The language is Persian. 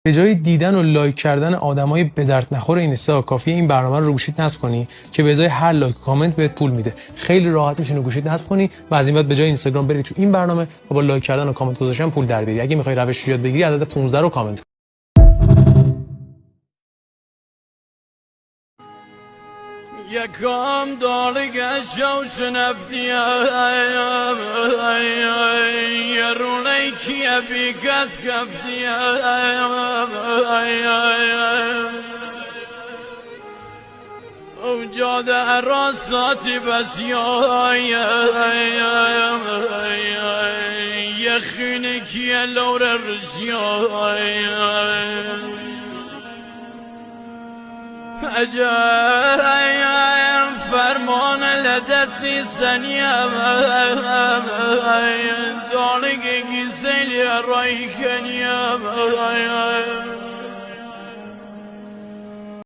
به جای دیدن و لایک کردن آدمای به درد نخور اینستا کافیه این برنامه رو گوشیت نصب کنی که به ازای هر لایک و کامنت بهت پول میده. خیلی راحت میتونی گوشیت نصب کنی و از این بعد به جای اینستاگرام بری تو این برنامه و با لایک کردن و کامنت گذاشتن پول در بیاری. اگه میخوای روش یاد بگیری عدد 15 رو کامنت کن. یکم دارگه شوش نفتی یه رونه کیه بی کس کفتی او جاده راساتی بس یه خینه کیه لور رشیای اجایم فرمان لدستی سنیم دانگی سیلی رای کنیم